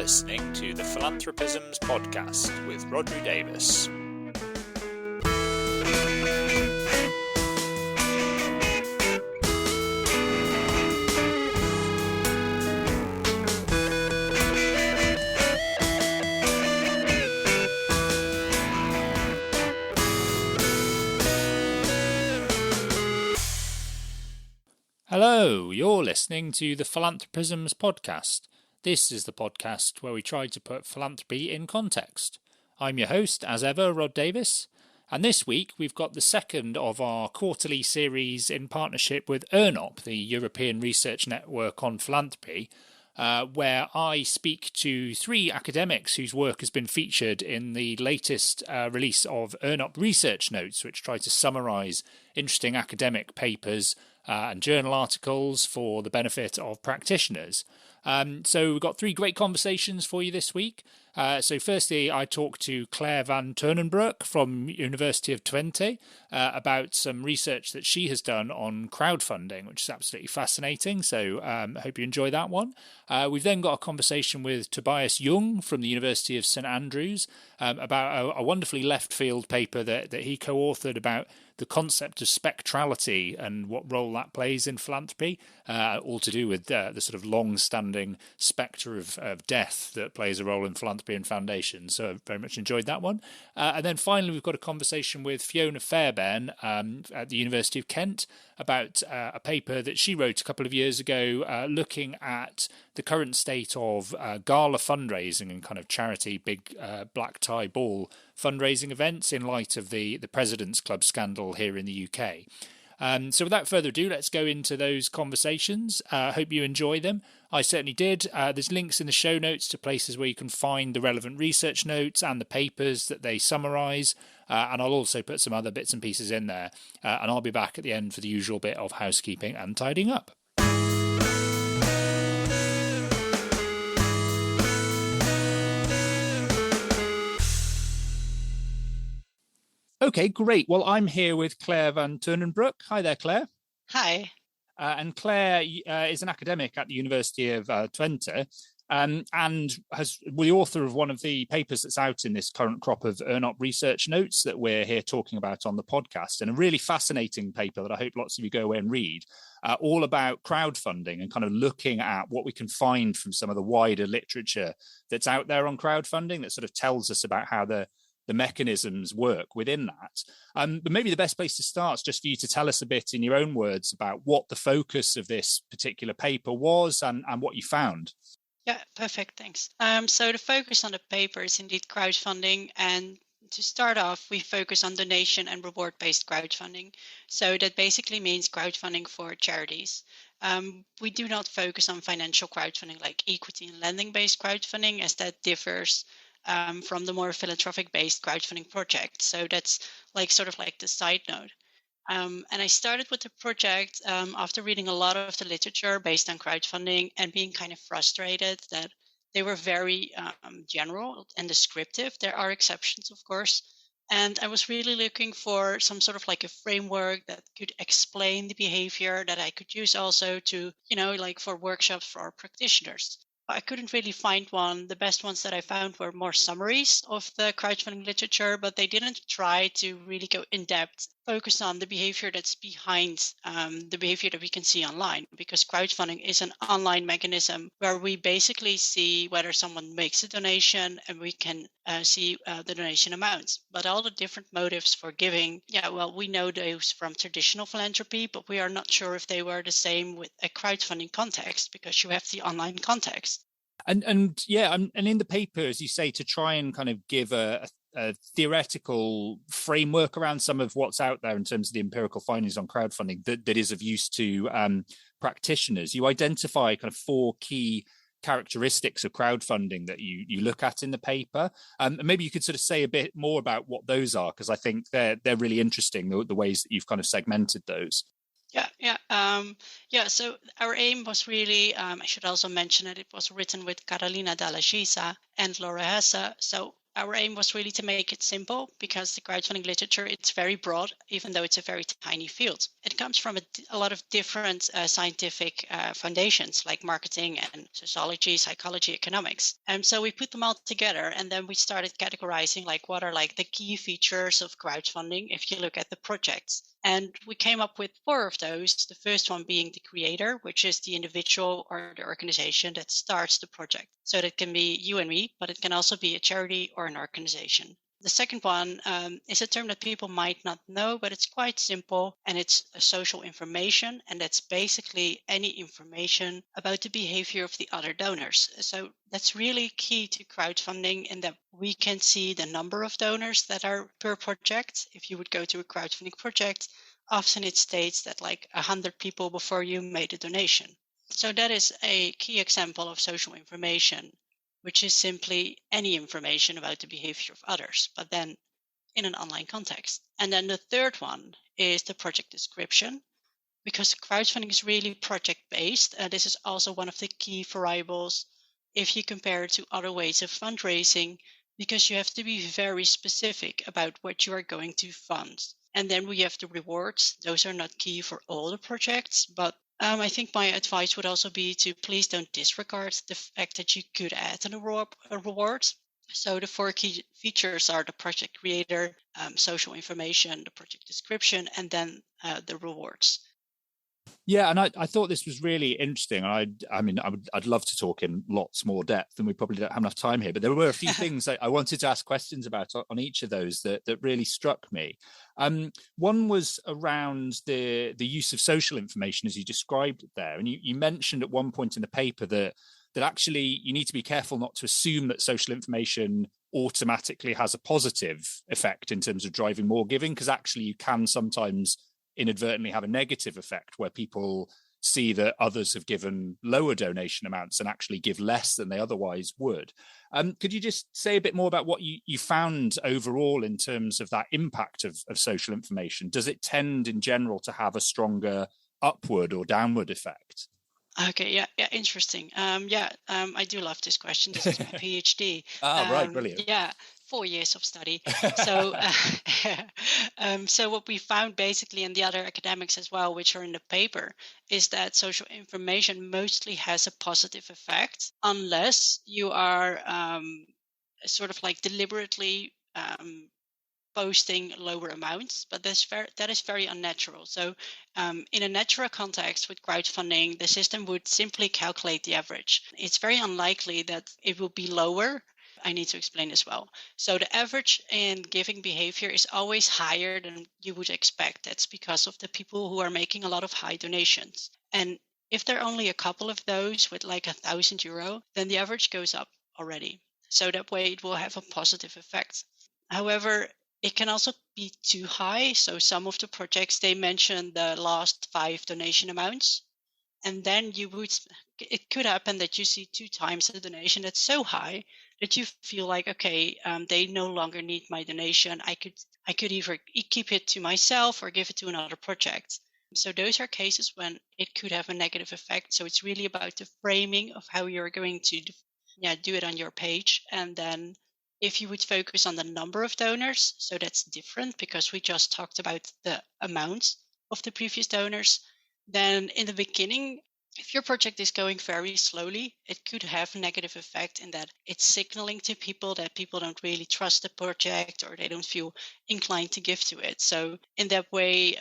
listening to the Philanthropisms podcast with Rodri Davis. Hello, you're listening to the Philanthropisms podcast. This is the podcast where we try to put philanthropy in context. I'm your host, as ever, Rod Davis, and this week we've got the second of our quarterly series in partnership with ERNOP, the European Research Network on Philanthropy, where I speak to three academics whose work has been featured in the latest release of ERNOP research notes, which try to summarise interesting academic papers and journal articles for the benefit of practitioners. So we've got three great conversations for you this week. So firstly, I talked to Claire van Teunenbroek from University of Twente about some research that she has done on crowdfunding, which is absolutely fascinating. So I hope you enjoy that one. We've then got a conversation with Tobias Jung from the University of St Andrews about a wonderfully left field paper that he co-authored about the concept of spectrality and what role that plays in philanthropy, all to do with the sort of long-standing spectre of death that plays a role in philanthropy and foundations. So I very much enjoyed that one. And then finally, we've got a conversation with Fiona Fairbairn at the University of Kent about a paper that she wrote a couple of years ago looking at the current state of gala fundraising and kind of charity big black tie ball fundraising events in light of the President's Club scandal here in the UK. So without further ado, let's go into those conversations. I hope you enjoy them. I certainly did. There's links in the show notes to places where you can find the relevant research notes and the papers that they summarise. And I'll also put some other bits and pieces in there. And I'll be back at the end for the usual bit of housekeeping and tidying up. Okay, great. Well, I'm here with Claire van Teunenbroek. Hi there, Claire. Hi. And Claire is an academic at the University of Twente and was the author of one of the papers that's out in this current crop of ERNOP research notes that we're here talking about on the podcast, and a really fascinating paper that I hope lots of you go away and read, all about crowdfunding and kind of looking at what we can find from some of the wider literature that's out there on crowdfunding that sort of tells us about how the mechanisms work within that. But maybe the best place to start is just for you to tell us a bit in your own words about what the focus of this particular paper was and what you found. Yeah, perfect. Thanks. So the focus on the paper is indeed crowdfunding. And to start off, we focus on donation and reward-based crowdfunding. So that basically means crowdfunding for charities. We do not focus on financial crowdfunding like equity and lending-based crowdfunding, as that differs from the more philanthropic-based crowdfunding project. So that's sort of like the side note. And I started with the project after reading a lot of the literature based on crowdfunding and being kind of frustrated that they were very general and descriptive. There are exceptions, of course. And I was really looking for some sort of like a framework that could explain the behavior that I could use also to, for workshops for our practitioners. I couldn't really find one. The best ones that I found were more summaries of the crowdfunding literature, but they didn't try to really go in depth, focus on the behavior that's behind the behavior that we can see online, because crowdfunding is an online mechanism where we basically see whether someone makes a donation and we can see the donation amounts. But all the different motives for giving, we know those from traditional philanthropy, but we are not sure if they were the same with a crowdfunding context, because you have the online context. And in the paper, as you say, to try and kind of give a theoretical framework around some of what's out there in terms of the empirical findings on crowdfunding that is of use to practitioners, you identify kind of four key characteristics of crowdfunding that you look at in the paper. And maybe you could sort of say a bit more about what those are, because I think they're really interesting, the ways that you've kind of segmented those. So our aim was really, I should also mention it was written with Carolina Dalla Gisa and Laura Hesse. So our aim was really to make it simple because the crowdfunding literature, it's very broad, even though it's a very tiny field. It comes from a lot of different scientific foundations like marketing and sociology, psychology, economics. And so we put them all together, and then we started categorizing like what are like the key features of crowdfunding if you look at the projects. And we came up with 4 of those. The first one being the creator, which is the individual or the organization that starts the project. So that can be you and me, but it can also be a charity or an organization. The second one is a term that people might not know, but it's quite simple, and it's a social information, and that's basically any information about the behavior of the other donors. So that's really key to crowdfunding in that we can see the number of donors that are per project. If you would go to a crowdfunding project, often it states that like 100 people before you made a donation. So that is a key example of social information, which is simply any information about the behavior of others, but then in an online context. And then the third one is the project description, because crowdfunding is really project-based. This is also one of the key variables if you compare it to other ways of fundraising, because you have to be very specific about what you are going to fund. And then we have the rewards. Those are not key for all the projects, but I think my advice would also be to please don't disregard the fact that you could add a reward. So the 4 key features are the project creator, social information, the project description, and then the rewards. Yeah, and I thought this was really interesting. I'd love to talk in lots more depth, and we probably don't have enough time here. But there were a few things that I wanted to ask questions about on each of those that really struck me. One was around the use of social information as you described it there, and you mentioned at one point in the paper that actually you need to be careful not to assume that social information automatically has a positive effect in terms of driving more giving, because actually you can sometimes inadvertently have a negative effect where people see that others have given lower donation amounts and actually give less than they otherwise would. Could you just say a bit more about what you found overall in terms of that impact of social information? Does it tend in general to have a stronger upward or downward effect? Okay, yeah, interesting. I do love this question. This is my PhD. Right, brilliant. Yeah, 4 years of study. So, so what we found basically, and the other academics as well, which are in the paper, is that social information mostly has a positive effect, unless you are sort of like deliberately posting lower amounts, but that is very unnatural. So in a natural context with crowdfunding, the system would simply calculate the average. It's very unlikely that it will be lower. I need to explain as well. So the average in giving behavior is always higher than you would expect. That's because of the people who are making a lot of high donations. And if there are only a couple of those with like €1,000, then the average goes up already. So that way it will have a positive effect. However, it can also be too high. So some of the projects, they mention the last 5 donation amounts. And then it could happen that you see 2 times the donation that's so high that you feel like, okay, they no longer need my donation. I could either keep it to myself or give it to another project. So those are cases when it could have a negative effect. So it's really about the framing of how you're going to do it on your page. And then if you would focus on the number of donors, so that's different because we just talked about the amount of the previous donors, then in the beginning, if your project is going very slowly, it could have a negative effect in that it's signaling to people that people don't really trust the project or they don't feel inclined to give to it. So in that way,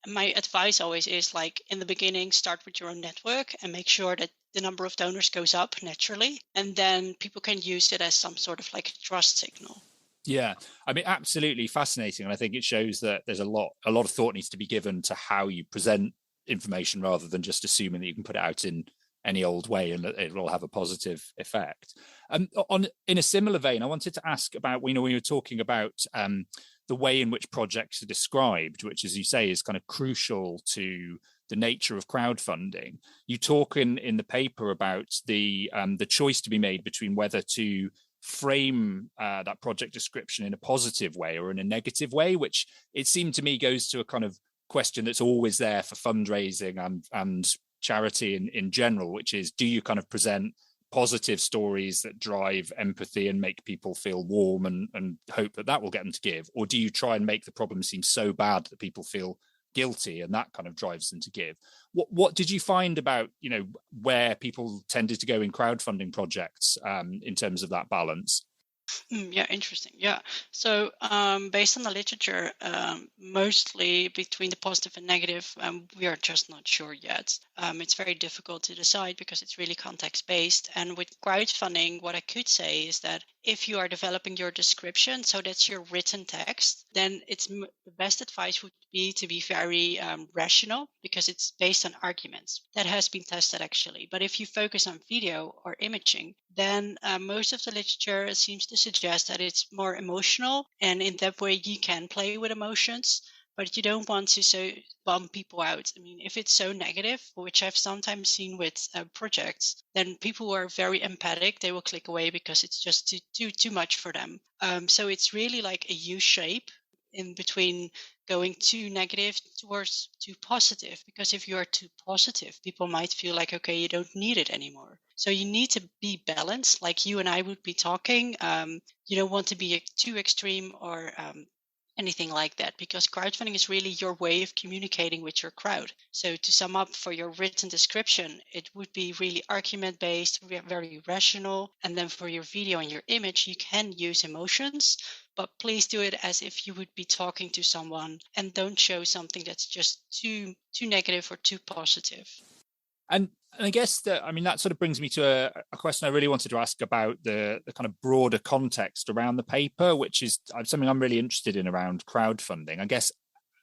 my advice always is like in the beginning, start with your own network and make sure that the number of donors goes up naturally. And then people can use it as some sort of like trust signal. Yeah, I mean, absolutely fascinating. And I think it shows that there's a lot of thought needs to be given to how you present information rather than just assuming that you can put it out in any old way and that it will have a positive effect. In a similar vein, I wanted to ask about, when you were talking about the way in which projects are described, which, as you say, is kind of crucial to the nature of crowdfunding. You talk in the paper about the choice to be made between whether to frame that project description in a positive way or in a negative way, which it seemed to me goes to a kind of question that's always there for fundraising and charity in general, which is, do you kind of present positive stories that drive empathy and make people feel warm and hope that will get them to give? Or do you try and make the problem seem so bad that people feel guilty and that kind of drives them to give? What did you find about, where people tended to go in crowdfunding projects in terms of that balance? Yeah, interesting. Yeah. So based on the literature, mostly between the positive and negative, we are just not sure yet. It's very difficult to decide because it's really context based. And with crowdfunding, what I could say is that if you are developing your description, so that's your written text, then the best advice would be to be very rational because it's based on arguments. That has been tested actually. But if you focus on video or imaging, then most of the literature seems to suggest that it's more emotional, and in that way you can play with emotions, but you don't want to bum people out. I mean, if it's so negative, which I've sometimes seen with projects, then people who are very empathic, they will click away because it's just too much for them. So it's really like a U shape in between going too negative towards too positive, because if you are too positive, people might feel like, okay, you don't need it anymore. So you need to be balanced, like you and I would be talking. You don't want to be too extreme or anything like that, because crowdfunding is really your way of communicating with your crowd. So to sum up, for your written description, it would be really argument based, very rational. And then for your video and your image, you can use emotions, but please do it as if you would be talking to someone, and don't show something that's just too negative or too positive. And I guess that sort of brings me to a question I really wanted to ask about the kind of broader context around the paper, which is something I'm really interested in around crowdfunding. I guess,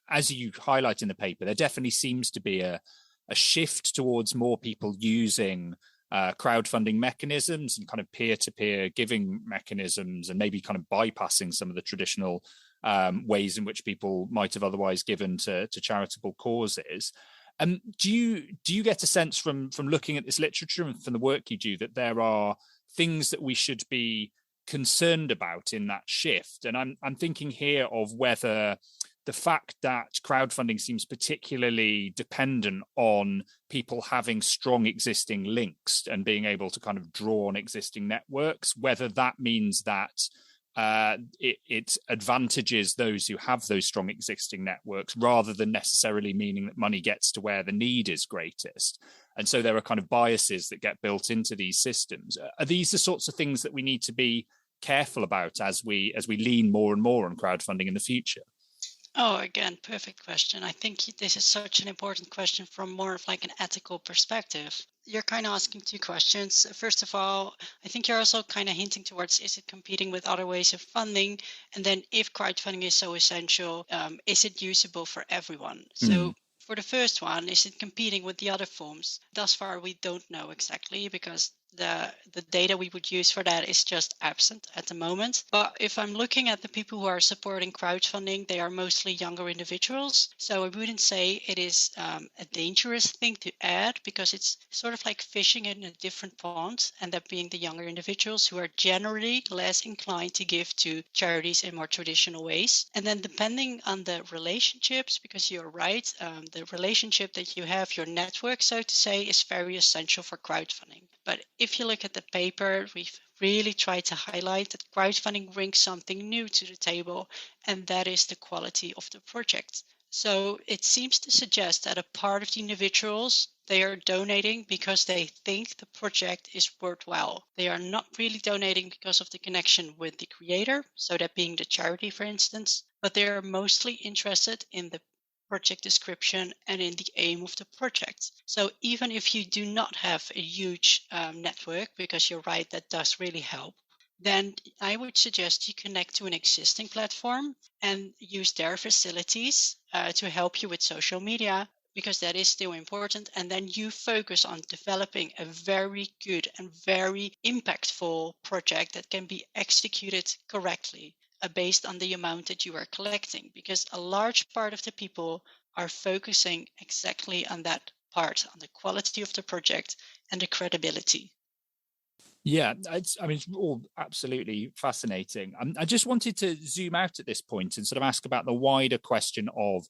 as you highlight in the paper, there definitely seems to be a shift towards more people using crowdfunding mechanisms and kind of peer-to-peer giving mechanisms, and maybe kind of bypassing some of the traditional ways in which people might have otherwise given to charitable causes. Do you get a sense from looking at this literature and from the work you do that there are things that we should be concerned about in that shift? And I'm thinking here of whether the fact that crowdfunding seems particularly dependent on people having strong existing links and being able to kind of draw on existing networks, whether that means that it advantages those who have those strong existing networks rather than necessarily meaning that money gets to where the need is greatest. And so there are kind of biases that get built into these systems. Are these the sorts of things that we need to be careful about as we lean more and more on crowdfunding in the future? Oh, again, perfect question. I think this is such an important question from more of like an ethical perspective. You're kind of asking two questions. First of all, I think you're also kind of hinting towards, is it competing with other ways of funding? And then if crowdfunding is so essential, is it usable for everyone? So for the first one, is it competing with the other forms? Thus far, we don't know exactly, because the data we would use for that is just absent at the moment. But if I'm looking at the people who are supporting crowdfunding, they are mostly younger individuals. So I wouldn't say it is a dangerous thing to add, because it's sort of like fishing in a different pond, and that being the younger individuals who are generally less inclined to give to charities in more traditional ways. And then depending on the relationships, because you're right, the relationship that you have, your network, so to say, is very essential for crowdfunding. But if you look at the paper, we've really tried to highlight that crowdfunding brings something new to the table, and that is the quality of the project. So it seems to suggest that a part of the individuals, they are donating because they think the project is worthwhile. They are not really donating because of the connection with the creator, so that being the charity, for instance, but they are mostly interested in the project description and in the aim of the project. So even if you do not have a huge network, because you're right, that does really help, then I would suggest you connect to an existing platform and use their facilities to help you with social media, because that is still important. And then you focus on developing a very good and very impactful project that can be executed correctly based on the amount that you are collecting, because a large part of the people are focusing exactly on that part, on the quality of the project and the credibility. Yeah, it's all absolutely fascinating. I just wanted to zoom out at this point and sort of ask about the wider question of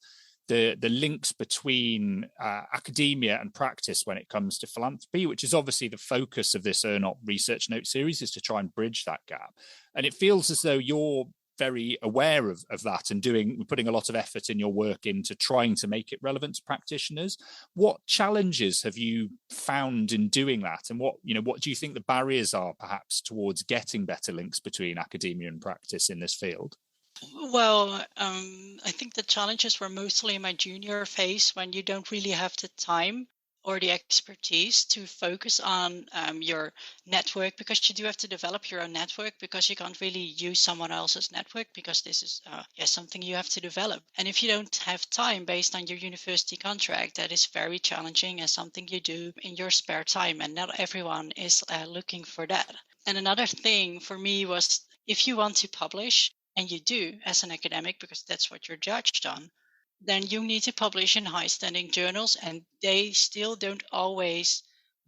the links between academia and practice when it comes to philanthropy, which is obviously the focus of this ERNOP research note series, is to try and bridge that gap. And it feels as though you're very aware of that and putting a lot of effort in your work into trying to make it relevant to practitioners. What challenges have you found in doing that, and what do you think the barriers are perhaps towards getting better links between academia and practice in this field? Well, I think the challenges were mostly in my junior phase, when you don't really have the time or the expertise to focus on your network, because you do have to develop your own network, because you can't really use someone else's network, because this is something you have to develop. And if you don't have time based on your university contract, that is very challenging and something you do in your spare time, and not everyone is looking for that. And another thing for me was, if you want to publish, and you do as an academic, because that's what you're judged on, then you need to publish in high-standing journals, and they still don't always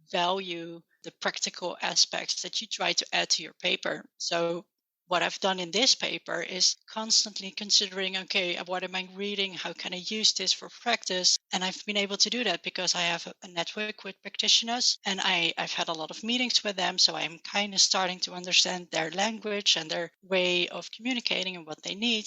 value the practical aspects that you try to add to your paper. So what I've done in this paper is constantly considering, okay, what am I reading? How can I use this for practice? And I've been able to do that because I have a network with practitioners, and I've had a lot of meetings with them. So I'm kind of starting to understand their language and their way of communicating and what they need.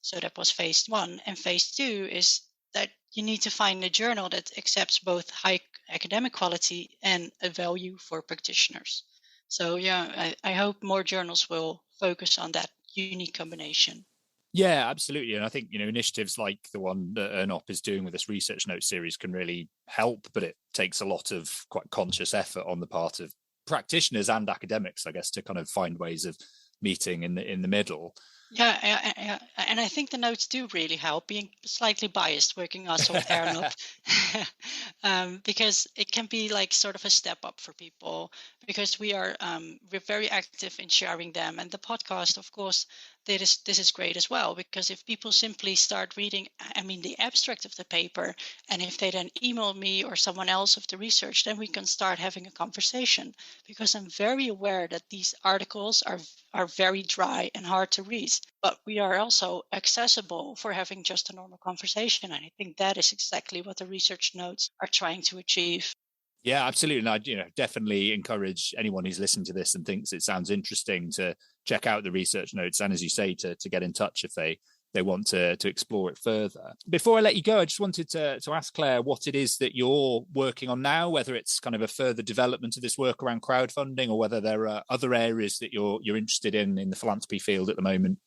So that was phase one. And phase two is that you need to find a journal that accepts both high academic quality and a value for practitioners. So I hope more journals will focus on that unique combination. Yeah, absolutely. And I think, initiatives like the one that ERNOP is doing with this research note series can really help, but it takes a lot of quite conscious effort on the part of practitioners and academics, I guess, to kind of find ways of meeting in the middle. Yeah, and I think the notes do really help, being slightly biased working also with ERNOP, because it can be like sort of a step up for people, because we're very active in sharing them. And the podcast, of course, this is great as well, because if people simply start reading, the abstract of the paper, and if they then email me or someone else of the research, then we can start having a conversation, because I'm very aware that these articles are very dry and hard to read, but we are also accessible for having just a normal conversation. And I think that is exactly what the research notes are trying to achieve. Yeah, absolutely. And I definitely encourage anyone who's listening to this and thinks it sounds interesting to check out the research notes, and as you say, to get in touch if they want to explore it further. Before I let you go, I just wanted to ask Claire what it is that you're working on now, whether it's kind of a further development of this work around crowdfunding, or whether there are other areas that you're interested in the philanthropy field at the moment.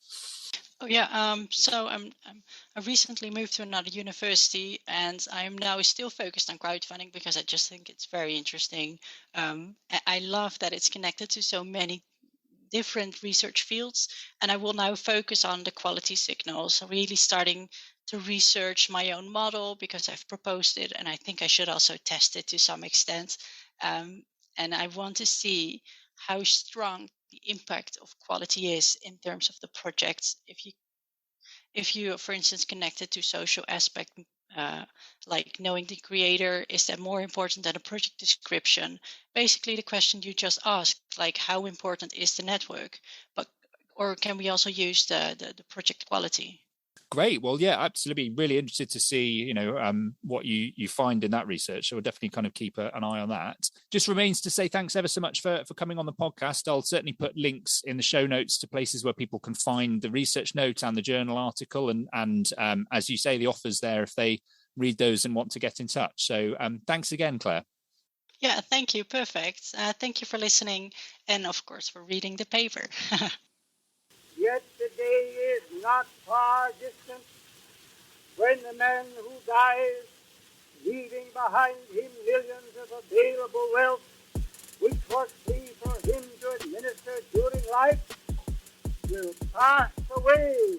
Oh yeah, so I recently moved to another university, and I'm now still focused on crowdfunding because I just think it's very interesting. I love that it's connected to so many different research fields, and I will now focus on the quality signals, really starting to research my own model because I've proposed it, and I think I should also test it to some extent. And I want to see how strong the impact of quality is in terms of the projects. If you, for instance, connect it to social aspect, like knowing the creator, is that more important than a project description? Basically, the question you just asked, like how important is the network, or can we also use the project quality? Great. Well, yeah, absolutely. Really interested to see, what you find in that research. So we'll definitely kind of keep an eye on that. Just remains to say thanks ever so much for coming on the podcast. I'll certainly put links in the show notes to places where people can find the research note and the journal article. And as you say, the offers there if they read those and want to get in touch. So thanks again, Claire. Yeah, thank you. Perfect. Thank you for listening, and of course for reading the paper. Yet the day is not far distant when the man who dies, leaving behind him millions of available wealth, which was free for him to administer during life, will pass away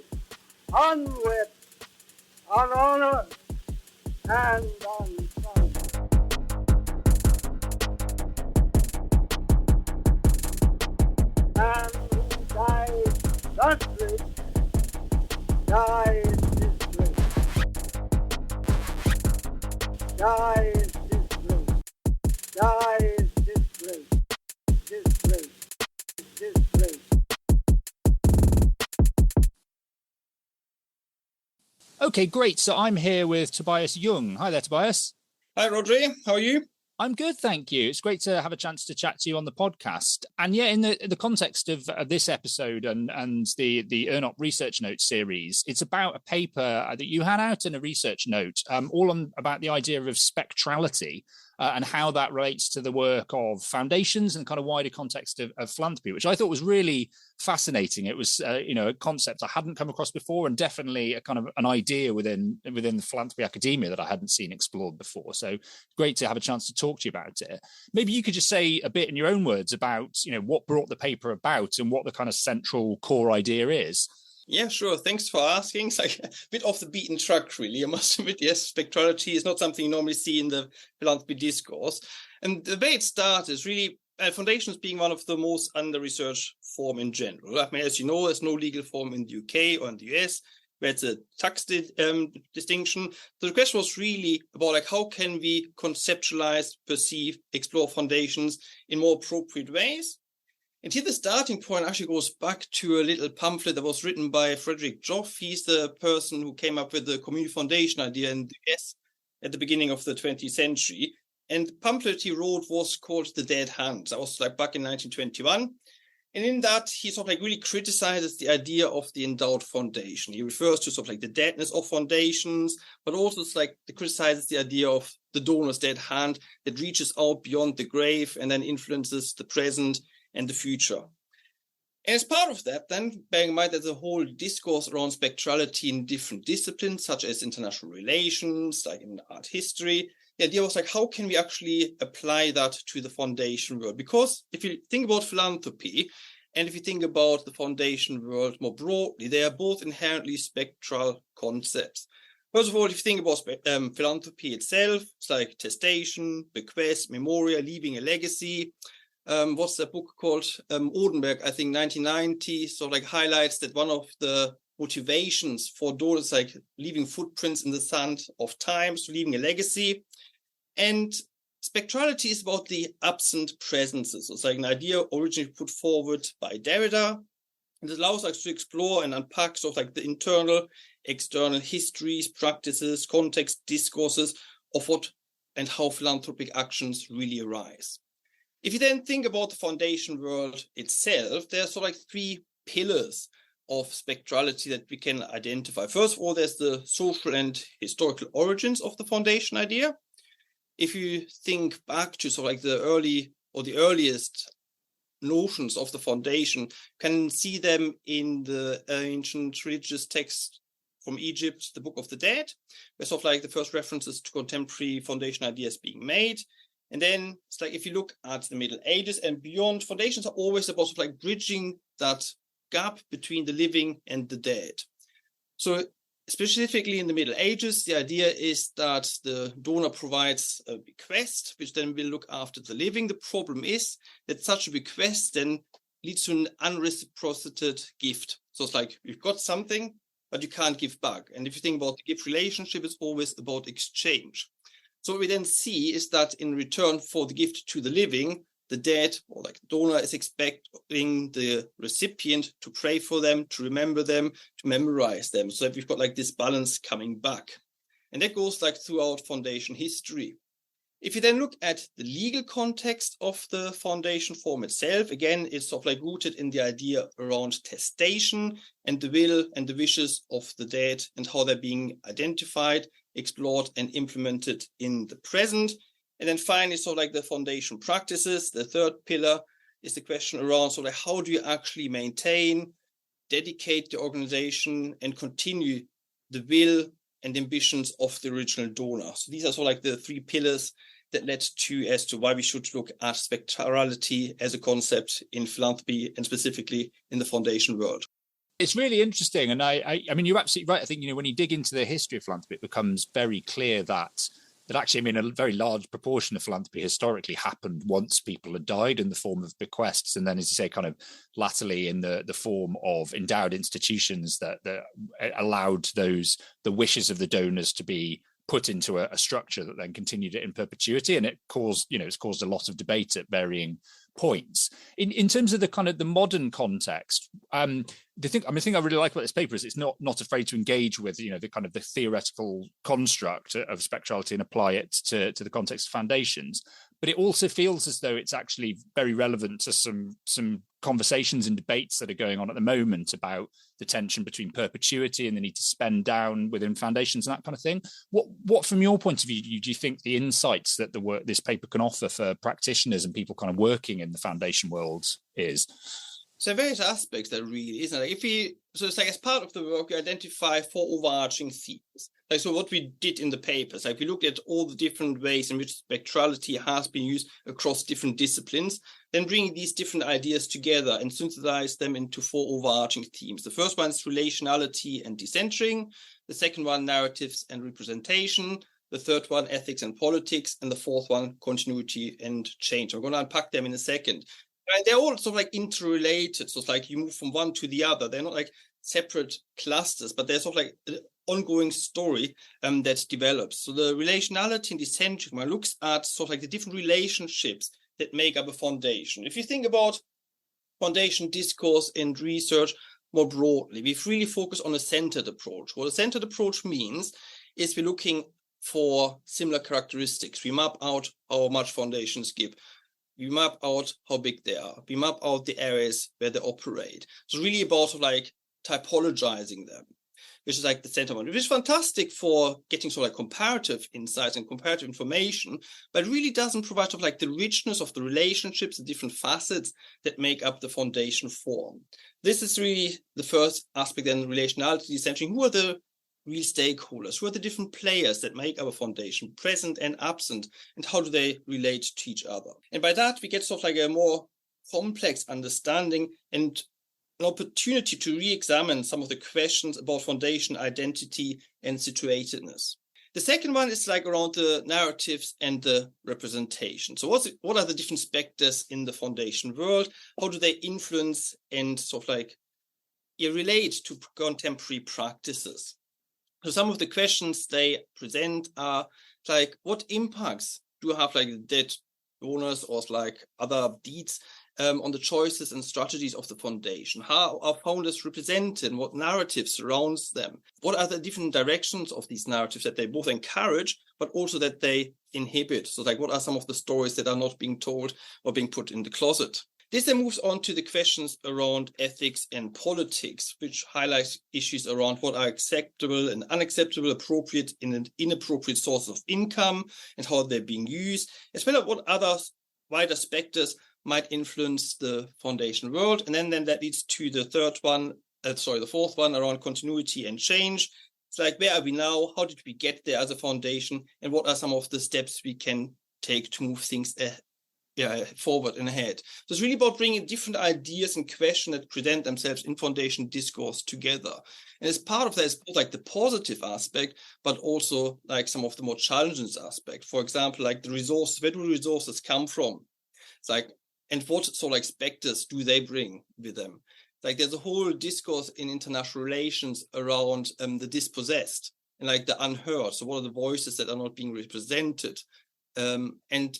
unwept, unhonored, and unsung. Man who dies thus rich dies disgraced. Dies disgraced. Dies disgraced. Disgraced. Disgraced. Okay, great. So I'm here with Tobias Jung. Hi there, Tobias. Hi, Rodri. How are you? I'm good, thank you. It's great to have a chance to chat to you on the podcast. And yeah, in the context of this episode and the ERNOP research note series, it's about a paper that you had out in a research note, about the idea of spectrality and how that relates to the work of foundations and kind of wider context of philanthropy, which I thought was really fascinating. It was, a concept I hadn't come across before, and definitely a kind of an idea within the philanthropy academia that I hadn't seen explored before. So great to have a chance to talk to you about it. Maybe you could just say a bit in your own words about, what brought the paper about and what the kind of central core idea is. Yeah, sure. Thanks for asking. It's like a bit off the beaten track, really. I must admit, yes, spectrality is not something you normally see in the philanthropy discourse. And the way it started is really foundations being one of the most under-researched form in general. I mean, as you know, there's no legal form in the UK or in the US where it's a tax distinction. So the question was really about how can we conceptualize, perceive, explore foundations in more appropriate ways. And here the starting point actually goes back to a little pamphlet that was written by Frederick Joff. He's the person who came up with the community foundation idea in the US at the beginning of the 20th century. And the pamphlet he wrote was called The Dead Hand. That was back in 1921. And in that, he really criticizes the idea of the endowed foundation. He refers to the deadness of foundations, but also criticizes the idea of the donor's dead hand that reaches out beyond the grave and then influences the present and the future. And as part of that, then, bearing in mind there's a whole discourse around spectrality in different disciplines, such as international relations, like in art history, the idea was how can we actually apply that to the foundation world? Because if you think about philanthropy, and if you think about the foundation world more broadly, they are both inherently spectral concepts. First of all, if you think about philanthropy itself, it's like testation, bequest, memorial, leaving a legacy. What's that book called? Odenberg, I think 1990, highlights that one of the motivations for donors leaving footprints in the sand of time, so leaving a legacy. And spectrality is about the absent presences. So it's an idea originally put forward by Derrida. And it allows us to explore and unpack the internal, external histories, practices, context, discourses of what and how philanthropic actions really arise. If you then think about the foundation world itself, there are three pillars of spectrality that we can identify. First of all, there's the social and historical origins of the foundation idea. If you think back to the early or the earliest notions of the foundation, you can see them in the ancient religious text from Egypt, the Book of the Dead, where the first references to contemporary foundation ideas being made. And then it's if you look at the Middle Ages and beyond, foundations are always about bridging that gap between the living and the dead. So specifically in the Middle Ages, the idea is that the donor provides a bequest, which then will look after the living. The problem is that such a bequest then leads to an unreciprocated gift. So it's you've got something, but you can't give back. And if you think about the gift relationship, it's always about exchange. So what we then see is that in return for the gift to the living, the dead or the donor is expecting the recipient to pray for them, to remember them, to memorize them. So that we've got this balance coming back. And that goes throughout foundation history. If you then look at the legal context of the foundation form itself, again, it's rooted in the idea around testation and the will and the wishes of the dead and how they're being identified, explored and implemented in the present. And then finally, the foundation practices. The third pillar is the question around how do you actually maintain, dedicate the organization and continue the will and ambitions of the original donor. So these are the three pillars that led as to why we should look at spectrality as a concept in philanthropy and specifically in the foundation world. It's really interesting. And I mean, you're absolutely right. I think, when you dig into the history of philanthropy, it becomes very clear that actually, a very large proportion of philanthropy historically happened once people had died in the form of bequests. And then, as you say, kind of latterly in the form of endowed institutions that allowed the wishes of the donors to be put into a structure that then continued it in perpetuity. And it caused, it's caused a lot of debate at varying points. In terms of the kind of the modern context, the thing I really like about this paper is it's not afraid to engage with, you know, the kind of the theoretical construct of spectrality and apply it to the context of foundations. But it also feels as though it's actually very relevant to some conversations and debates that are going on at the moment about the tension between perpetuity and the need to spend down within foundations and that kind of thing. What from your point of view, do you think the insights that this paper can offer for practitioners and people kind of working in the foundation world is? So various aspects that really, isn't it? So it's like as part of the work, we identify 4 overarching themes. Like, so what we did in the papers, like we looked at all the different ways in which spectrality has been used across different disciplines, then bringing these different ideas together and synthesize them into 4 overarching themes. The first one is relationality and decentering. The second one, narratives and representation. The third one, ethics and politics. And the fourth one, continuity and change. I'm going to unpack them in a second. And they're all sort of like interrelated. So it's like you move from one to the other. They're not like separate clusters, but they're sort of like an ongoing story that develops. So the relationality and decentering one looks at sort of like the different relationships that make up a foundation. If you think about foundation discourse and research more broadly, we've really focused on a centered approach. What a centered approach means is we're looking for similar characteristics. We map out how much foundations give. We map out how big they are. We map out the areas where they operate. So really about like typologizing them, which is like the center one, which is fantastic for getting sort of like comparative insights and comparative information, but it really doesn't provide sort of like the richness of the relationships, the different facets that make up the foundation form. This is really the first aspect, then relationality, essentially. Who are the real stakeholders? Who are the different players that make our foundation, present and absent, and how do they relate to each other? And by that, we get sort of like a more complex understanding and an opportunity to re-examine some of the questions about foundation identity and situatedness. The second one is like around the narratives and the representation. So what are the different specters in the foundation world? How do they influence and sort of like relate to contemporary practices? So some of the questions they present are like, what impacts do you have like dead donors or like other deeds on the choices and strategies of the foundation? How are founders represented? What narrative surrounds them? What are the different directions of these narratives that they both encourage, but also that they inhibit? So like, what are some of the stories that are not being told or being put in the closet? This then moves on to the questions around ethics and politics, which highlights issues around what are acceptable and unacceptable, appropriate and inappropriate sources of income, and how they're being used, as well as what other wider specters might influence the foundation world. And then that leads to the fourth one around continuity and change. It's like, where are we now? How did we get there as a foundation? And what are some of the steps we can take to move things forward and ahead? So it's really about bringing different ideas and questions that present themselves in foundation discourse together. And as part of that is both like the positive aspect, but also like some of the more challenging aspects. For example, like the resources, where do resources come from? It's like, and what sort of like specters do they bring with them? Like there's a whole discourse in international relations around the dispossessed and like the unheard. So what are the voices that are not being represented? And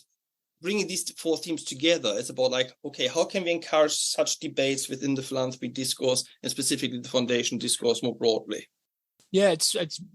bringing these 4 themes together is about like, okay, how can we encourage such debates within the philanthropy discourse and specifically the foundation discourse more broadly? Yeah, it's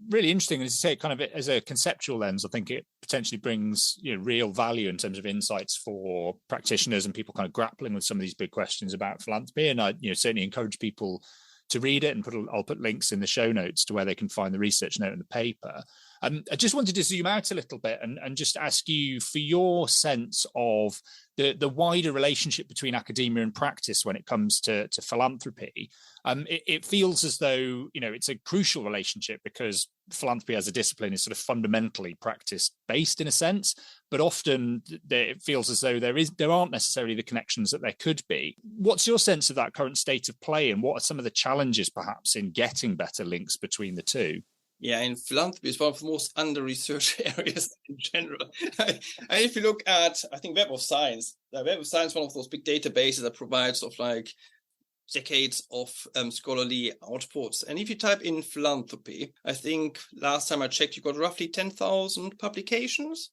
really interesting. As you say, kind of as a conceptual lens, I think it potentially brings real value in terms of insights for practitioners and people kind of grappling with some of these big questions about philanthropy. And I certainly encourage people to read it, and I'll put links in the show notes to where they can find the research note in the paper. I just wanted to zoom out a little bit and just ask you for your sense of the wider relationship between academia and practice when it comes to philanthropy. It feels as though, it's a crucial relationship because philanthropy as a discipline is sort of fundamentally practice-based in a sense, but often it feels as though there aren't necessarily the connections that there could be. What's your sense of that current state of play, and what are some of the challenges perhaps in getting better links between the two? Yeah, and philanthropy is one of the most under-researched areas in general. And if you look at, I think, Web of Science, Web of Science is one of those big databases that provides sort of like decades of scholarly outputs. And if you type in philanthropy, I think last time I checked, you got roughly 10,000 publications.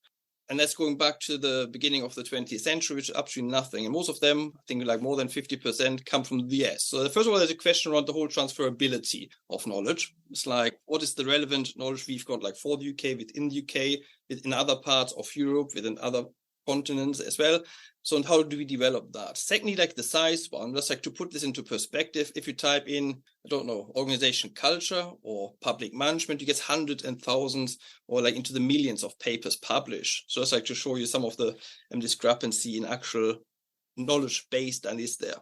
And that's going back to the beginning of the 20th century, which is absolutely nothing. And most of them, I think like more than 50%, come from the US. So first of all, there's a question around the whole transferability of knowledge. It's like, what is the relevant knowledge we've got like for the UK, within the UK, within other parts of Europe, within other continents as well. So, and how do we develop that? Secondly, like the size one, just like to put this into perspective, if you type in, I don't know, organization culture or public management, you get hundreds and thousands or like into the millions of papers published. So just like to show you some of the discrepancy in actual knowledge base that is there.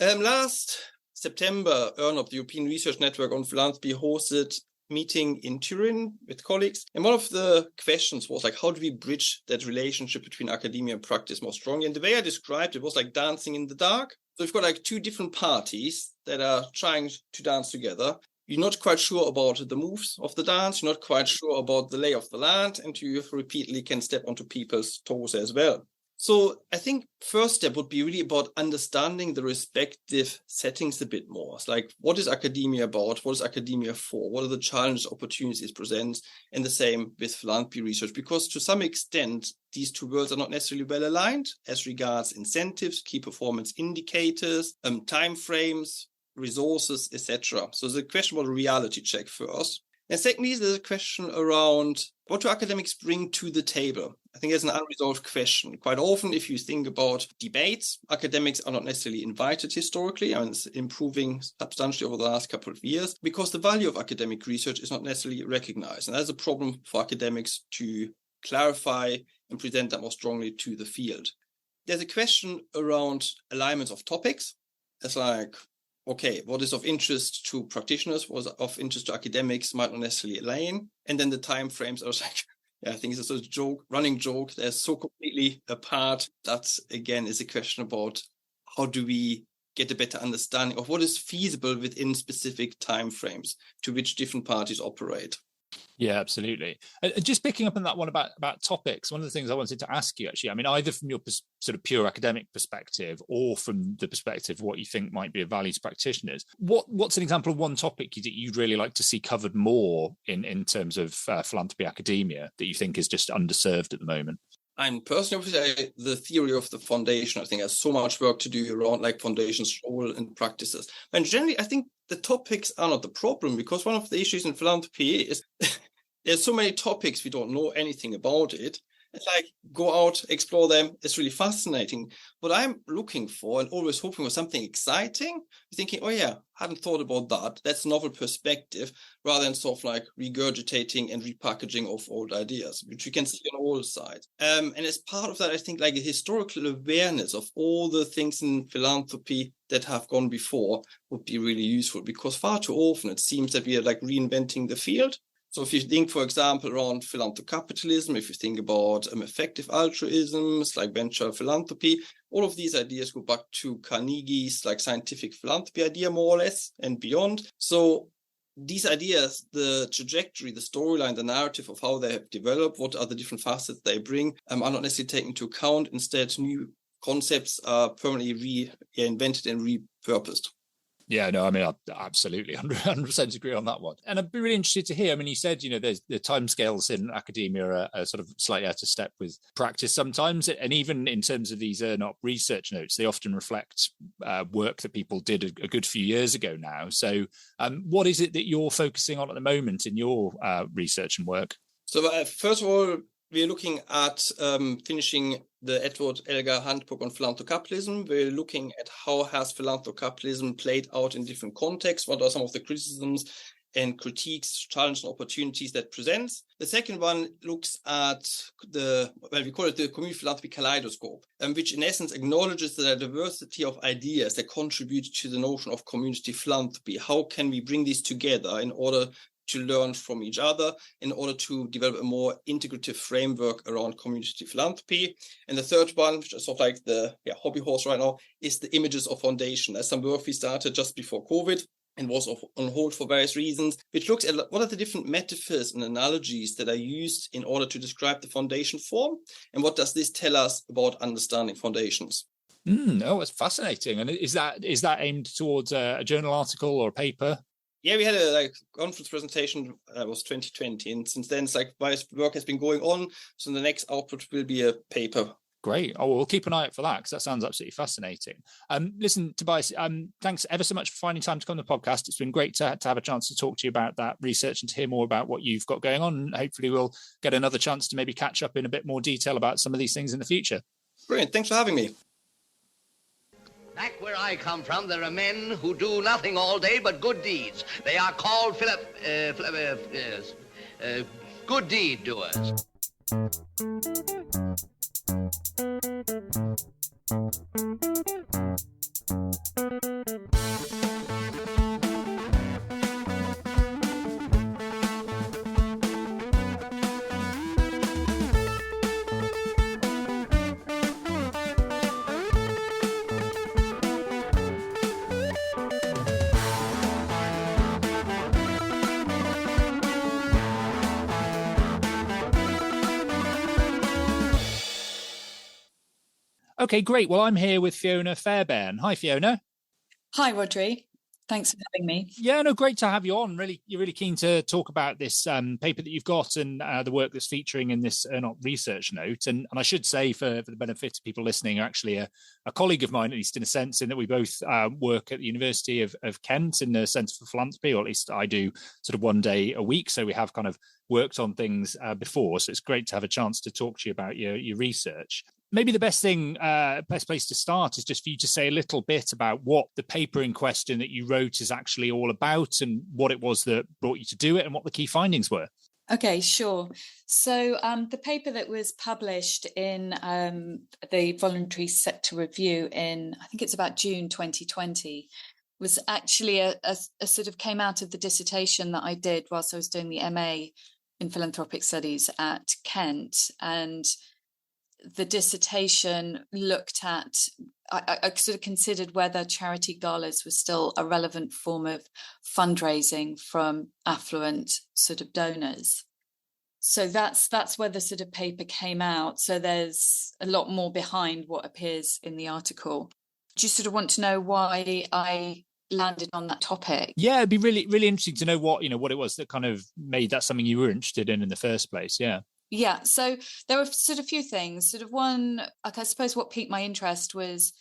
Last September, ERNOP, the European Research Network on Philanthropy, hosted meeting in Turin with colleagues. And one of the questions was like, how do we bridge that relationship between academia and practice more strongly? And the way I described it was like dancing in the dark. So we've got like two different parties that are trying to dance together. You're not quite sure about the moves of the dance. You're not quite sure about the lay of the land. And you repeatedly can step onto people's toes as well. So I think first step would be really about understanding the respective settings a bit more. It's like, what is academia about? What is academia for? What are the challenges, opportunities it presents? And the same with philanthropy research, because to some extent, these two worlds are not necessarily well aligned as regards incentives, key performance indicators, timeframes, resources, etc. So there's a question about a reality check first. And secondly, there's a question around what do academics bring to the table? I think there's an unresolved question. Quite often, if you think about debates, academics are not necessarily invited historically, and it's improving substantially over the last couple of years because the value of academic research is not necessarily recognized. And that's a problem for academics to clarify and present that more strongly to the field. There's a question around alignments of topics. It's like, okay, what is of interest to practitioners, what is of interest to academics might not necessarily align. And then the time frames are like, I think it's a running joke. They're so completely apart. That, again, is a question about how do we get a better understanding of what is feasible within specific time frames to which different parties operate. Yeah, absolutely. Just picking up on that one about topics, one of the things I wanted to ask you, actually, I mean, either from your sort of pure academic perspective or from the perspective of what you think might be of value to practitioners, what's an example of one topic that you'd really like to see covered more in terms of philanthropy academia that you think is just underserved at the moment? I'm personally, obviously, the theory of the foundation, I think, has so much work to do around like foundations' role and practices. And generally, I think the topics are not the problem, because one of the issues in philanthropy is there's so many topics we don't know anything about it. It's like, go out, explore them. It's really fascinating. What I'm looking for and always hoping for something exciting, thinking, oh yeah, I hadn't thought about that. That's a novel perspective, rather than sort of like regurgitating and repackaging of old ideas, which you can see on all sides. And as part of that, I think like a historical awareness of all the things in philanthropy that have gone before would be really useful, because far too often it seems that we are like reinventing the field. So if you think, for example, around philanthrocapitalism, if you think about effective altruisms like venture philanthropy, all of these ideas go back to Carnegie's like scientific philanthropy idea, more or less, and beyond. So these ideas, the trajectory, the storyline, the narrative of how they have developed, what are the different facets they bring, are not necessarily taken into account. Instead, new concepts are permanently reinvented and repurposed. Yeah, no, I mean, I absolutely 100% agree on that one. And I'd be really interested to hear, I mean, you said, there's the timescales in academia are sort of slightly out of step with practice sometimes. And even in terms of these ERNOP research notes, they often reflect work that people did a good few years ago now. So what is it that you're focusing on at the moment in your research and work? So first of all, we're looking at finishing the Edward Elgar handbook on philanthrocapitalism. We're looking at how has philanthrocapitalism played out in different contexts. What are some of the criticisms and critiques, challenges and opportunities that presents. The second one looks at we call it the community philanthropy kaleidoscope, which in essence acknowledges the diversity of ideas that contribute to the notion of community philanthropy. How can we bring these together in order to learn from each other, in order to develop a more integrative framework around community philanthropy? And the third one, which is sort of like the hobby horse right now, is the images of foundation. That's some work we started just before COVID and was on hold for various reasons, which looks at what are the different metaphors and analogies that are used in order to describe the foundation form, and what does this tell us about understanding foundations. Oh, it's fascinating. And is that aimed towards a journal article or a paper? Yeah, we had a conference presentation. Was 2020, and since then, it's my work has been going on. So the next output will be a paper. Great. Oh, we'll keep an eye out for that because that sounds absolutely fascinating. Listen, Tobias, thanks ever so much for finding time to come on the podcast. It's been great to have a chance to talk to you about that research and to hear more about what you've got going on. And hopefully we'll get another chance to maybe catch up in a bit more detail about some of these things in the future. Brilliant. Thanks for having me. Back where I come from, there are men who do nothing all day but good deeds. They are called good deed doers. Okay, great. Well, I'm here with Fiona Fairbairn. Hi, Fiona. Hi, Rodri. Thanks for having me. Yeah, no, great to have you on. You're really keen to talk about this paper that you've got and the work that's featuring in this ERNOP research note. And I should say, for the benefit of people listening, actually a colleague of mine, at least in a sense, in that we both work at the University of Kent in the Centre for Philanthropy, or at least I do sort of one day a week. So we have kind of worked on things before. So it's great to have a chance to talk to you about your research. Maybe the best place to start is just for you to say a little bit about what the paper in question that you wrote is actually all about and what it was that brought you to do it and what the key findings were. Okay, sure. So the paper that was published in the Voluntary Sector Review in, I think it's about June 2020, was actually a sort of came out of the dissertation that I did whilst I was doing the MA in Philanthropic Studies at Kent. And the dissertation looked at, I sort of considered whether charity galas was still a relevant form of fundraising from affluent sort of donors. So that's where the sort of paper came out. So there's a lot more behind what appears in the article. Do you sort of want to know why I landed on that topic? Yeah, it'd be really, really interesting to know what it was that kind of made that something you were interested in the first place. Yeah. Yeah, so there were sort of a few things. Sort of one, like I suppose what piqued my interest was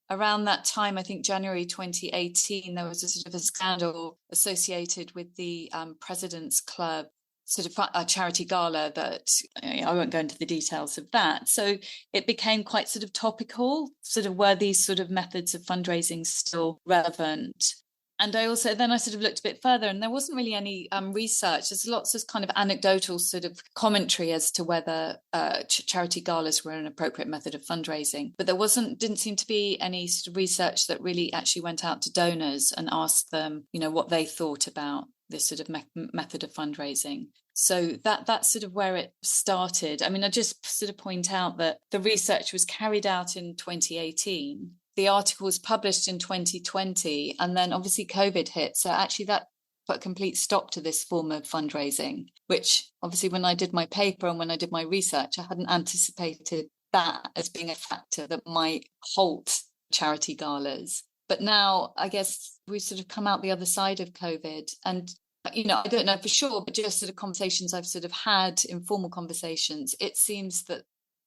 around that time, I think January 2018, there was a sort of a scandal associated with the President's Club, sort of a charity gala that, I won't go into the details of that. So it became quite sort of topical, sort of were these sort of methods of fundraising still relevant? And I sort of looked a bit further and there wasn't really any research. There's lots of kind of anecdotal sort of commentary as to whether charity galas were an appropriate method of fundraising. But there didn't seem to be any sort of research that really actually went out to donors and asked them, what they thought about this sort of method of fundraising. So that's sort of where it started. I mean, I just sort of point out that the research was carried out in 2018. The article was published in 2020, and then obviously COVID hit. So actually that put a complete stop to this form of fundraising, which obviously when I did my paper and when I did my research, I hadn't anticipated that as being a factor that might halt charity galas. But now I guess we've sort of come out the other side of COVID. And, I don't know for sure, but just sort of conversations I've sort of had, informal conversations, it seems that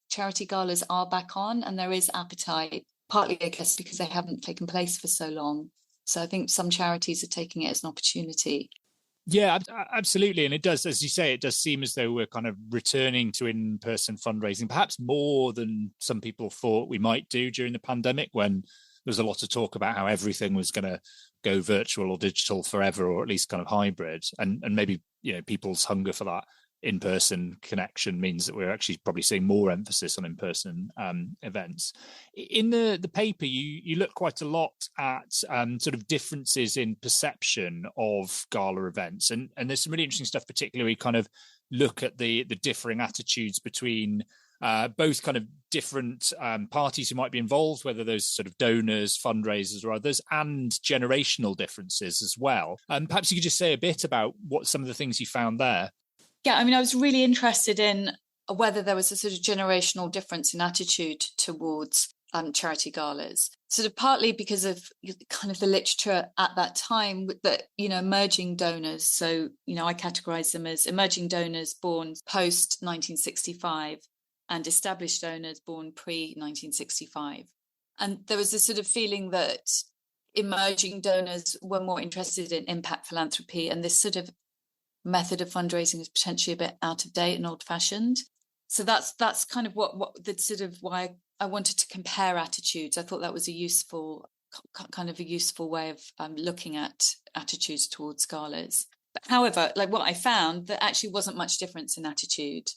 charity galas are back on and there is appetite. Partly, I guess, because they haven't taken place for so long. So I think some charities are taking it as an opportunity. Yeah, absolutely. And it does, as you say, it does seem as though we're kind of returning to in-person fundraising, perhaps more than some people thought we might do during the pandemic, when there was a lot of talk about how everything was going to go virtual or digital forever, or at least kind of hybrid. And maybe, people's hunger for that in-person connection means that we're actually probably seeing more emphasis on in-person events. In the paper, you look quite a lot at sort of differences in perception of gala events, and there's some really interesting stuff, particularly kind of look at the differing attitudes between both kind of different parties who might be involved, whether those sort of donors, fundraisers or others, and generational differences as well. Perhaps you could just say a bit about what some of the things you found there. Yeah, I mean, I was really interested in whether there was a sort of generational difference in attitude towards charity galas, sort of partly because of kind of the literature at that time that, emerging donors. So, I categorize them as emerging donors born post 1965 and established donors born pre 1965. And there was this sort of feeling that emerging donors were more interested in impact philanthropy, and this sort of method of fundraising is potentially a bit out of date and old fashioned. So that's kind of what the sort of why I wanted to compare attitudes. I thought that was a useful way of looking at attitudes towards galas. But however, like what I found, there actually wasn't much difference in attitude.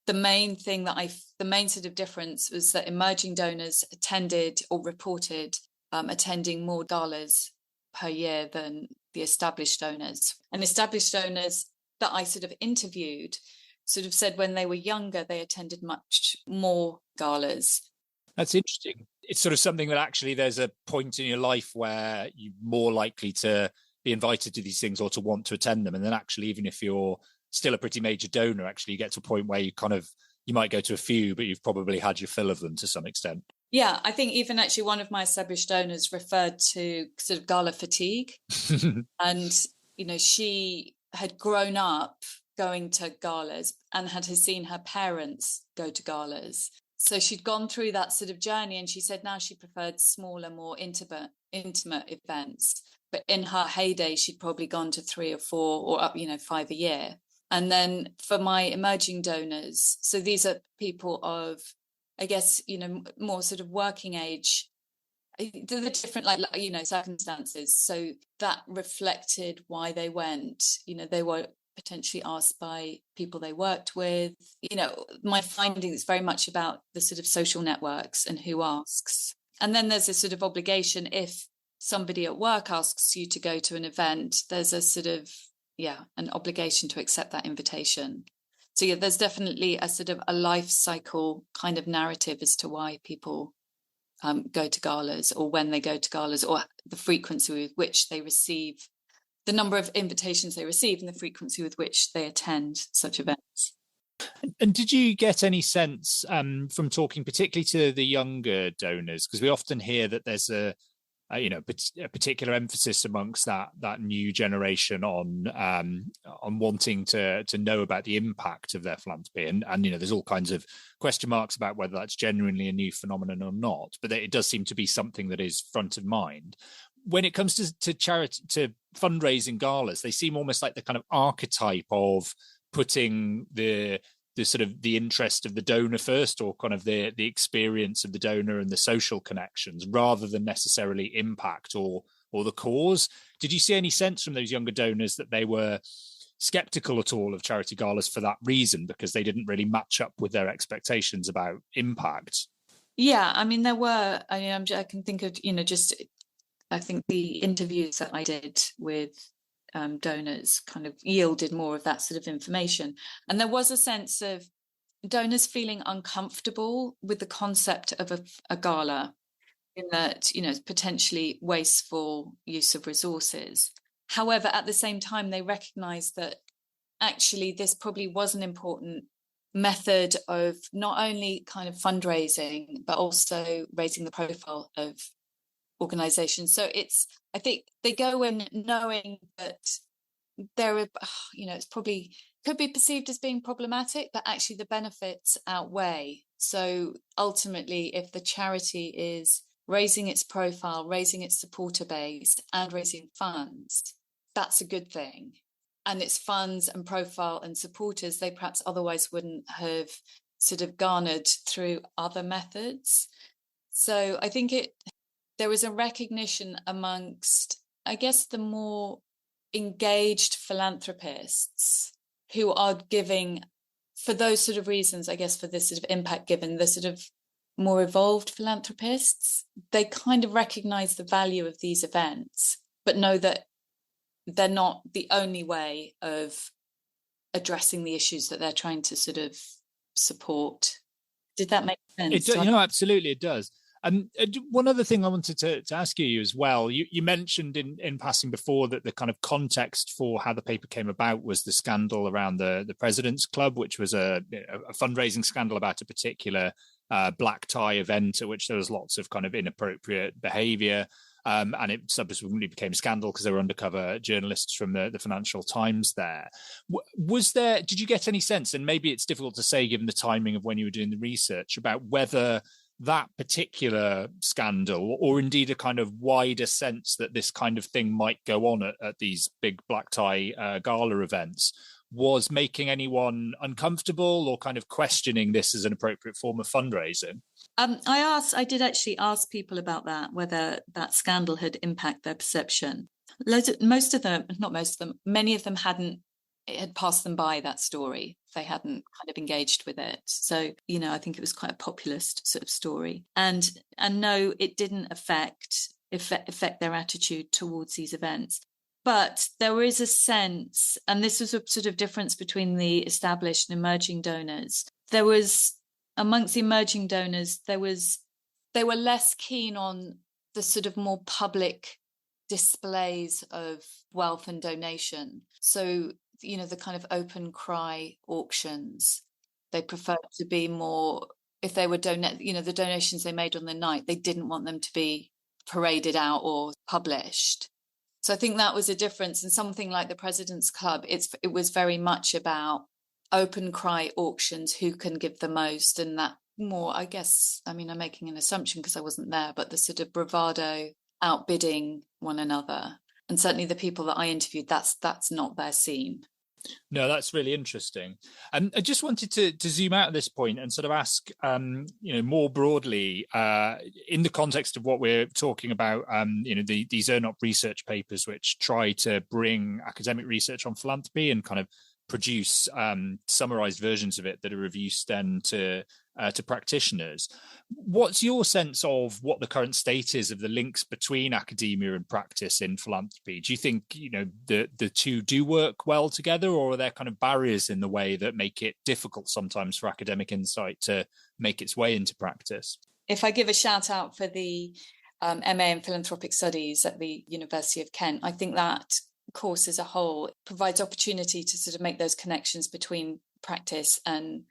The main sort of difference was that emerging donors attended or reported attending more galas per year than the established donors. And established donors that I sort of interviewed sort of said when they were younger, they attended much more galas. That's interesting. It's sort of something that actually there's a point in your life where you're more likely to be invited to these things or to want to attend them. And then actually, even if you're still a pretty major donor, actually you get to a point where you might go to a few, but you've probably had your fill of them to some extent. Yeah, I think even actually one of my established donors referred to sort of gala fatigue. And, she had grown up going to galas and had seen her parents go to galas. So she'd gone through that sort of journey, and she said now she preferred smaller, more intimate events. But in her heyday, she'd probably gone to 3 or 4 or up, 5 a year. And then for my emerging donors, so these are people of, I guess, more sort of working age, the different circumstances. So that reflected why they went. They were potentially asked by people they worked with. My findings very much about the sort of social networks and who asks. And then there's a sort of obligation. If somebody at work asks you to go to an event, there's a sort of, an obligation to accept that invitation. So there's definitely a sort of a life cycle kind of narrative as to why people go to galas, or when they go to galas, or the frequency with which they receive, the number of invitations they receive, and the frequency with which they attend such events. And did you get any sense from talking particularly to the younger donors, because we often hear that there's a particular emphasis amongst that new generation on wanting to know about the impact of their philanthropy, and there's all kinds of question marks about whether that's genuinely a new phenomenon or not, but it does seem to be something that is front of mind. When it comes to charity, to fundraising galas, they seem almost like the kind of archetype of putting the sort of the interest of the donor first, or kind of the experience of the donor and the social connections, rather than necessarily impact or the cause. Did you see any sense from those younger donors that they were skeptical at all of charity galas for that reason, because they didn't really match up with their expectations about impact? Yeah, I mean, there were, I can think of, I think the interviews that I did with donors kind of yielded more of that sort of information. And there was a sense of donors feeling uncomfortable with the concept of a gala, in that, it's potentially wasteful use of resources. However, at the same time, they recognized that actually this probably was an important method of not only kind of fundraising, but also raising the profile of organizations. So I think they go in knowing that there are, it's probably could be perceived as being problematic, but actually the benefits outweigh. So ultimately, if the charity is raising its profile, raising its supporter base, and raising funds, that's a good thing. And its funds and profile and supporters they perhaps otherwise wouldn't have sort of garnered through other methods. So I think there was a recognition amongst, I guess, the more engaged philanthropists who are giving for those sort of reasons, I guess, for this sort of impact given, the sort of more evolved philanthropists, they kind of recognize the value of these events, but know that they're not the only way of addressing the issues that they're trying to sort of support. Did that make sense? Absolutely it does. And one other thing I wanted to ask you as well, you mentioned in passing before that the kind of context for how the paper came about was the scandal around the President's Club, which was a fundraising scandal about a particular black tie event at which there was lots of kind of inappropriate behavior. And it subsequently became a scandal because there were undercover journalists from the Financial Times there. Did you get any sense, and maybe it's difficult to say given the timing of when you were doing the research, about whether that particular scandal, or indeed a kind of wider sense that this kind of thing might go on at these big black tie gala events, was making anyone uncomfortable or kind of questioning this as an appropriate form of fundraising? I did actually ask people about that, whether that scandal had impacted their perception. Many of them it had passed them by, that story. They hadn't kind of engaged with it. So, I think it was quite a populist sort of story. And no, it didn't affect their attitude towards these events. But there is a sense, and this was a sort of difference between the established and emerging donors. There was, amongst the emerging donors, they were less keen on the sort of more public displays of wealth and donation. So, the kind of open cry auctions, they preferred to be more, if they were the donations they made on the night, they didn't want them to be paraded out or published. So I think that was a difference. And something like the President's Club, it was very much about open cry auctions, who can give the most, and that more, I guess, I'm making an assumption because I wasn't there, but the sort of bravado, outbidding one another. And certainly the people that I interviewed, that's not their scene. No, that's really interesting. And I just wanted to zoom out at this point and sort of ask, more broadly, in the context of what we're talking about, these ERNOP research papers, which try to bring academic research on philanthropy and kind of produce summarized versions of it that are of use then to practitioners. What's your sense of what the current state is of the links between academia and practice in philanthropy? Do you think the two do work well together, or are there kind of barriers in the way that make it difficult sometimes for academic insight to make its way into practice? If I give a shout out for the MA in Philanthropic Studies at the University of Kent, I think that course as a whole provides opportunity to sort of make those connections between practice and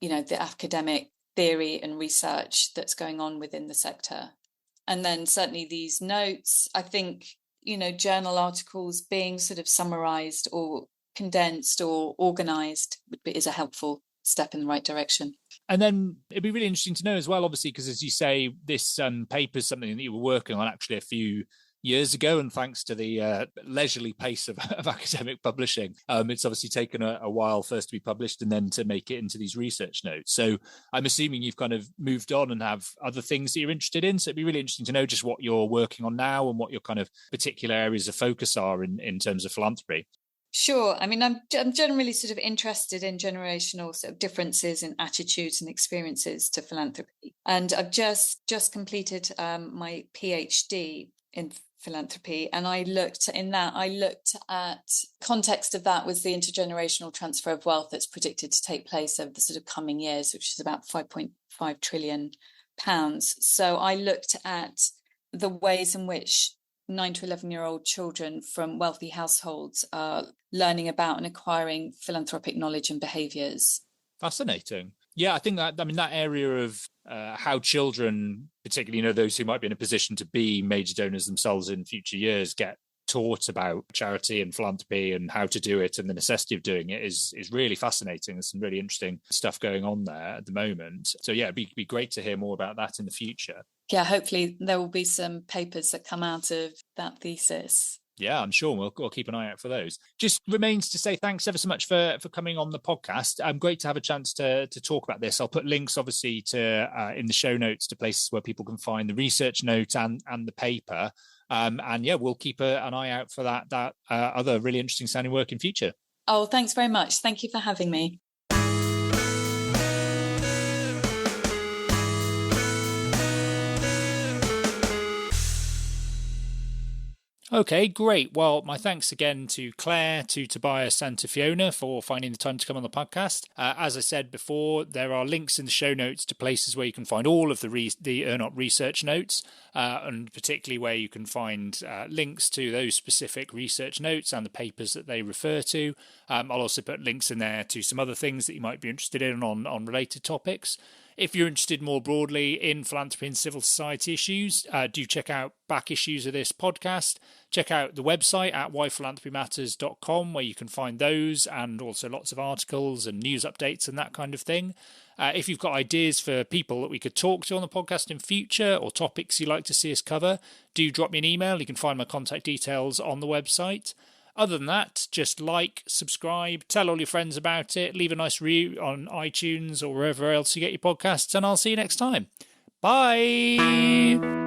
the academic theory and research that's going on within the sector. And then certainly these notes, I think journal articles being sort of summarized or condensed or organized is a helpful step in the right direction. And then it'd be really interesting to know as well, obviously, because as you say, this paper is something that you were working on actually a few years ago, and thanks to the leisurely pace of academic publishing, it's obviously taken a while first to be published and then to make it into these research notes. So I'm assuming you've kind of moved on and have other things that you're interested in. So it'd be really interesting to know just what you're working on now and what your kind of particular areas of focus are in terms of philanthropy. Sure. I'm generally sort of interested in generational sort of differences in attitudes and experiences to philanthropy. And I've just completed my PhD in philanthropy, and I looked at context of that was the intergenerational transfer of wealth that's predicted to take place over the sort of coming years, which is about £5.5 trillion. So I looked at the ways in which 9 to 11-year-old children from wealthy households are learning about and acquiring philanthropic knowledge and behaviours. Fascinating. Yeah, I think that area of how children, particularly those who might be in a position to be major donors themselves in future years, get taught about charity and philanthropy and how to do it and the necessity of doing it is really fascinating. There's some really interesting stuff going on there at the moment. So yeah, it'd be great to hear more about that in the future. Yeah, hopefully there will be some papers that come out of that thesis. Yeah, I'm sure we'll keep an eye out for those. Just remains to say thanks ever so much for coming on the podcast. Great to have a chance to talk about this. I'll put links, obviously, to in the show notes to places where people can find the research note and the paper. And yeah, we'll keep an eye out for that other really interesting sounding work in future. Oh, thanks very much. Thank you for having me. Okay, great. Well, my thanks again to Claire, to Tobias and to Fiona for finding the time to come on the podcast. As I said before, there are links in the show notes to places where you can find all of the ERNOP research notes, and particularly where you can find links to those specific research notes and the papers that they refer to. I'll also put links in there to some other things that you might be interested in on related topics. If you're interested more broadly in philanthropy and civil society issues, do check out back issues of this podcast. Check out the website at whyphilanthropymatters.com, where you can find those and also lots of articles and news updates and that kind of thing. If you've got ideas for people that we could talk to on the podcast in future or topics you'd like to see us cover, do drop me an email. You can find my contact details on the website. Other than that, just like, subscribe, tell all your friends about it, leave a nice review on iTunes or wherever else you get your podcasts, and I'll see you next time. Bye!